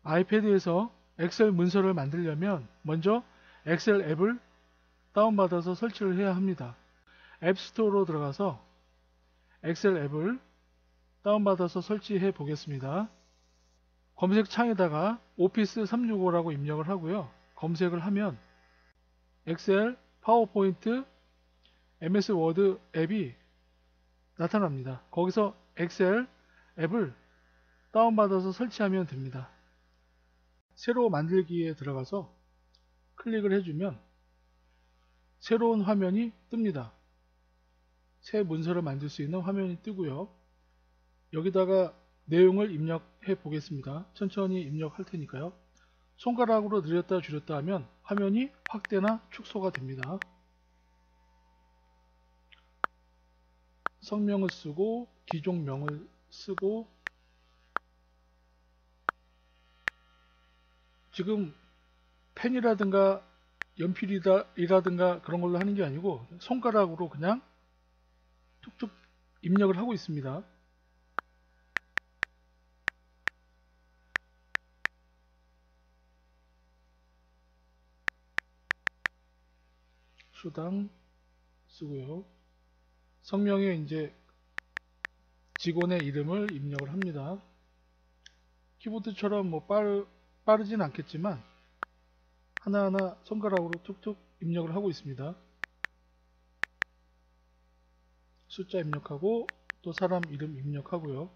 아이패드에서 엑셀 문서를 만들려면 먼저 엑셀 앱을 다운받아서 설치를 해야 합니다. 앱스토어로 들어가서 엑셀 앱을 다운받아서 설치해 보겠습니다. 검색 창에다가 오피스 365라고 입력을 하고요. 검색을 하면 엑셀, 파워포인트, MS 워드 앱이 나타납니다. 거기서 엑셀 앱을 다운받아서 설치하면 됩니다. 새로 만들기에 들어가서 클릭을 해주면 새로운 화면이 뜹니다. 새 문서를 만들 수 있는 화면이 뜨고요. 여기다가 내용을 입력해 보겠습니다. 천천히 입력할 테니까요. 손가락으로 늘렸다 줄였다 하면 화면이 확대나 축소가 됩니다. 성명을 쓰고 기종명을 쓰고 지금 펜이라든가 연필이라든가 그런 걸로 하는 게 아니고 손가락으로 그냥 툭툭 입력을 하고 있습니다. 수당 쓰고요. 성명에 이제 직원의 이름을 입력을 합니다. 키보드처럼 뭐 빠르진 않겠지만 하나하나 손가락으로 툭툭 입력을 하고 있습니다. 숫자 입력하고 또 사람 이름 입력하고요.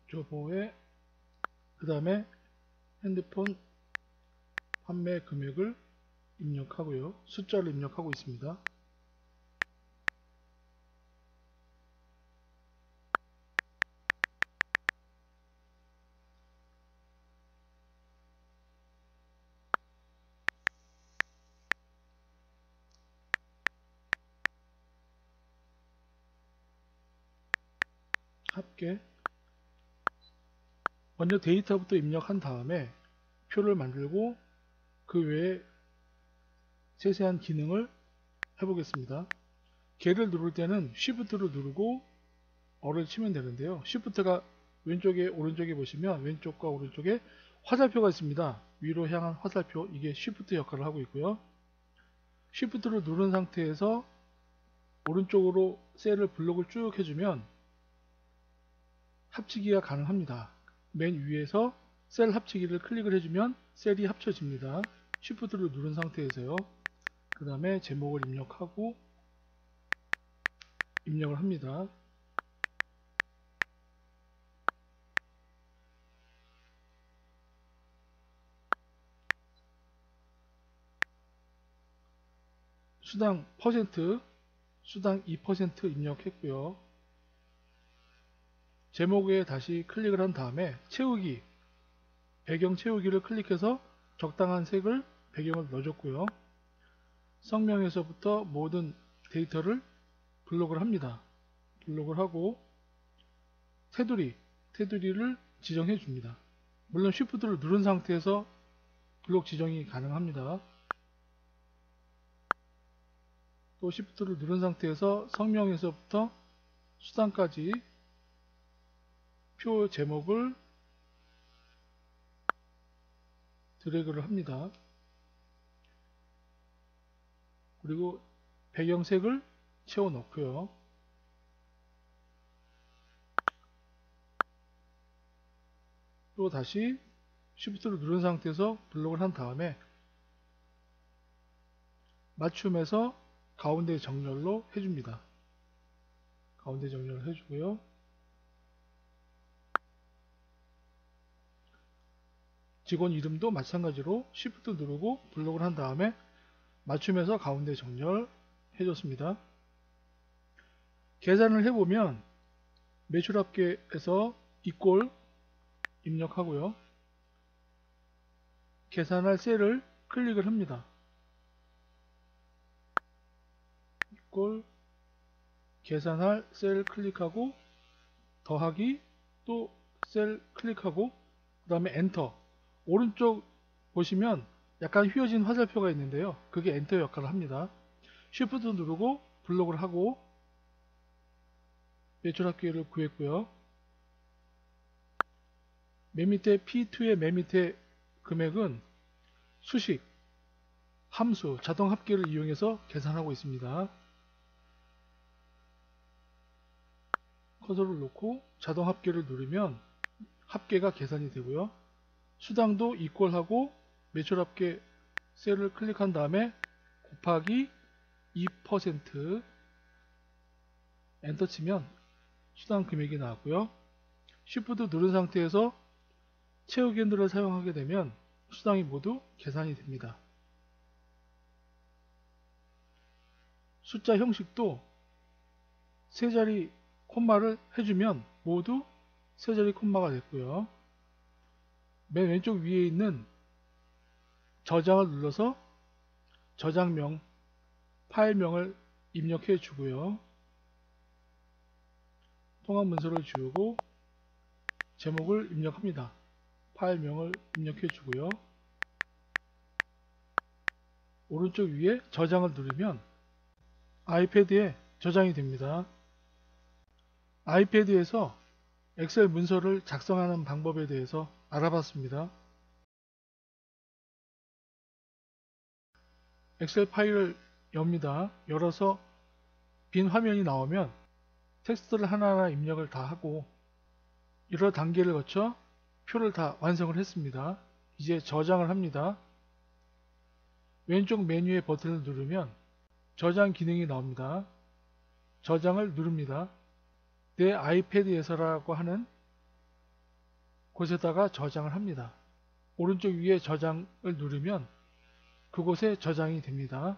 조보에 그 다음에 핸드폰 판매 금액을 입력하고요. 숫자를 입력하고 있습니다. 합계 먼저 데이터부터 입력한 다음에 표를 만들고 그 외에 세세한 기능을 해보겠습니다. 개를 누를 때는 Shift를 누르고 어를 치면 되는데요. Shift가 왼쪽에 오른쪽에 보시면 왼쪽과 오른쪽에 화살표가 있습니다. 위로 향한 화살표, 이게 Shift 역할을 하고 있고요. Shift를 누른 상태에서 오른쪽으로 셀을 블록을 쭉 해주면 합치기가 가능합니다. 맨 위에서 셀 합치기를 클릭을 해주면 셀이 합쳐집니다. Shift를 누른 상태에서요. 그 다음에 제목을 입력하고 입력을 합니다. 수당 퍼센트, 수당 2% 입력했고요. 제목에 다시 클릭을 한 다음에 채우기, 배경 채우기를 클릭해서 적당한 색을 배경을 넣어줬고요. 성명에서부터 모든 데이터를 블록을 합니다. 블록을 하고 테두리를 지정해 줍니다. 물론 Shift를 누른 상태에서 블록 지정이 가능합니다. 또 Shift를 누른 상태에서 성명에서부터 수단까지 표 제목을 드래그를 합니다. 그리고 배경색을 채워 넣고요. 또 다시 Shift를 누른 상태에서 블록을 한 다음에 맞춤해서 가운데 정렬로 해줍니다. 가운데 정렬을 해주고요. 직원 이름도 마찬가지로 Shift 누르고 블록을 한 다음에 맞춤해서 가운데 정렬 해줬습니다. 계산을 해보면 매출합계에서 이꼴 입력하고요. 계산할 셀을 클릭을 합니다. 이꼴 계산할 셀 클릭하고 더하기 또 셀 클릭하고 그 다음에 엔터. 오른쪽 보시면 약간 휘어진 화살표가 있는데요. 그게 엔터 역할을 합니다. Shift 누르고 블록을 하고 매출합계를 구했고요. 맨 밑에 P2의 맨 밑에 금액은 수식, 함수, 자동 합계를 이용해서 계산하고 있습니다. 커서를 놓고 자동 합계를 누르면 합계가 계산이 되고요. 수당도 이퀄하고 매출합계 셀을 클릭한 다음에 곱하기 2% 엔터 치면 수당 금액이 나왔고요. Shift 누른 상태에서 채우기 핸들을 사용하게 되면 수당이 모두 계산이 됩니다. 숫자 형식도 세 자리 콤마를 해주면 모두 세 자리 콤마가 됐고요. 맨 왼쪽 위에 있는 저장을 눌러서 저장명, 파일명을 입력해 주고요. 통합 문서를 지우고 제목을 입력합니다. 파일명을 입력해 주고요. 오른쪽 위에 저장을 누르면 아이패드에 저장이 됩니다. 아이패드에서 엑셀 문서를 작성하는 방법에 대해서 알아봤습니다. 엑셀 파일을 엽니다. 열어서 빈 화면이 나오면 텍스트를 하나하나 입력을 다 하고 여러 단계를 거쳐 표를 다 완성을 했습니다. 이제 저장을 합니다. 왼쪽 메뉴의 버튼을 누르면 저장 기능이 나옵니다. 저장을 누릅니다. 내 아이패드에서라고 하는 곳에다가 저장을 합니다. 오른쪽 위에 저장을 누르면 그곳에 저장이 됩니다.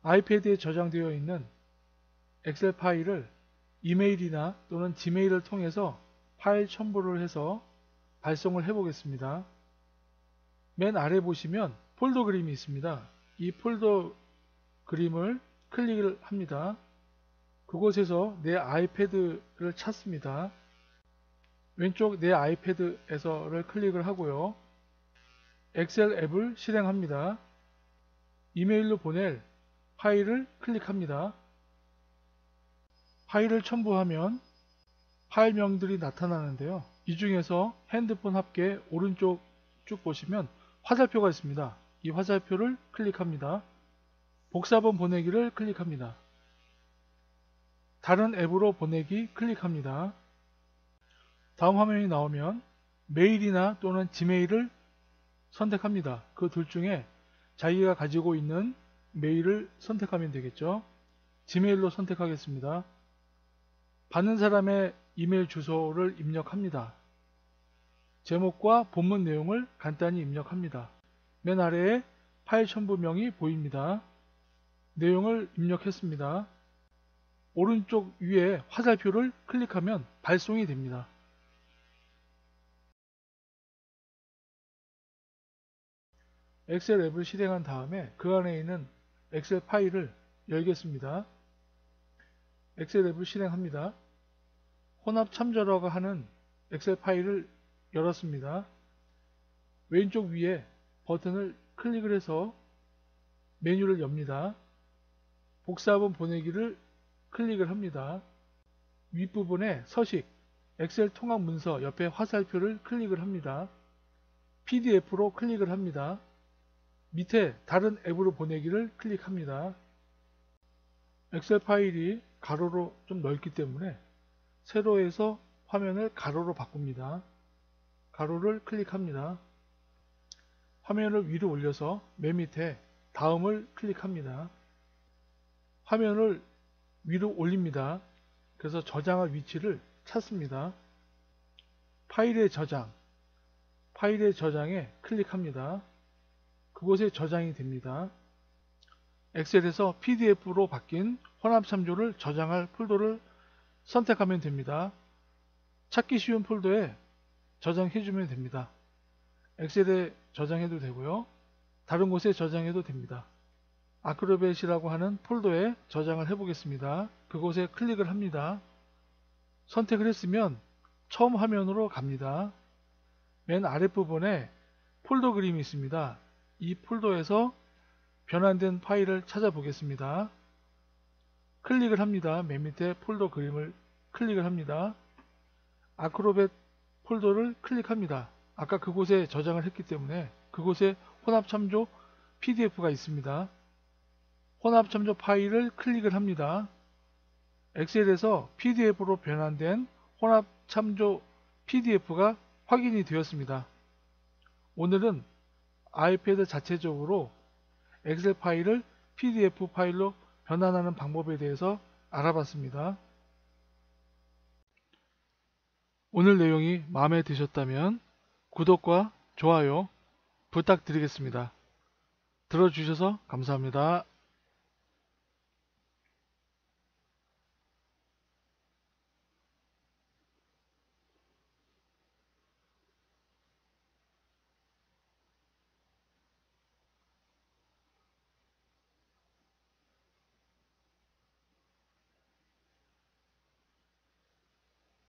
아이패드에 저장되어 있는 엑셀 파일을 이메일이나 또는 지메일을 통해서 파일 첨부를 해서 발송을 해 보겠습니다. 맨 아래 보시면 폴더 그림이 있습니다. 이 폴더 그림을 클릭을 합니다. 그곳에서 내 아이패드를 찾습니다. 왼쪽 내 아이패드에서를 클릭을 하고요. 엑셀 앱을 실행합니다. 이메일로 보낼 파일을 클릭합니다. 파일을 첨부하면 파일명들이 나타나는데요. 이 중에서 핸드폰 합계 오른쪽 쭉 보시면 화살표가 있습니다. 이 화살표를 클릭합니다. 복사본 보내기를 클릭합니다. 다른 앱으로 보내기 클릭합니다. 다음 화면이 나오면 메일이나 또는 지메일을 선택합니다. 그 둘 중에 자기가 가지고 있는 메일을 선택하면 되겠죠. 지메일로 선택하겠습니다. 받는 사람의 이메일 주소를 입력합니다. 제목과 본문 내용을 간단히 입력합니다. 맨 아래에 파일 첨부명이 보입니다. 내용을 입력했습니다. 오른쪽 위에 화살표를 클릭하면 발송이 됩니다. 엑셀 앱을 실행한 다음에 그 안에 있는 엑셀 파일을 열겠습니다. 엑셀 앱을 실행합니다. 혼합 참조라고 하는 엑셀 파일을 열었습니다. 왼쪽 위에 버튼을 클릭을 해서 메뉴를 엽니다. 복사본 보내기를 클릭을 합니다. 윗부분에 서식, 엑셀 통합 문서 옆에 화살표를 클릭을 합니다. PDF로 클릭을 합니다. 밑에 다른 앱으로 보내기를 클릭합니다. 엑셀 파일이 가로로 좀 넓기 때문에 세로에서 화면을 가로로 바꿉니다. 가로를 클릭합니다. 화면을 위로 올려서 맨 밑에 다음을 클릭합니다. 화면을 위로 올립니다. 그래서 저장할 위치를 찾습니다. 파일의 저장, 파일의 저장에 클릭합니다. 그곳에 저장이 됩니다. 엑셀에서 PDF로 바뀐 혼합참조를 저장할 폴더를 선택하면 됩니다. 찾기 쉬운 폴더에 저장해주면 됩니다. 엑셀에 저장해도 되고요. 다른 곳에 저장해도 됩니다. 아크로벳이라고 하는 폴더에 저장을 해보겠습니다. 그곳에 클릭을 합니다. 선택을 했으면 처음 화면으로 갑니다. 맨 아랫부분에 폴더 그림이 있습니다. 이 폴더에서 변환된 파일을 찾아보겠습니다. 클릭을 합니다. 맨 밑에 폴더 그림을 클릭을 합니다. 아크로벳 폴더를 클릭합니다. 아까 그곳에 저장을 했기 때문에 그곳에 혼합참조 PDF가 있습니다. 혼합참조 파일을 클릭을 합니다. 엑셀에서 PDF로 변환된 혼합참조 PDF가 확인이 되었습니다. 오늘은 아이패드 자체적으로 엑셀 파일을 PDF 파일로 변환하는 방법에 대해서 알아봤습니다. 오늘 내용이 마음에 드셨다면 구독과 좋아요 부탁드리겠습니다. 들어주셔서 감사합니다.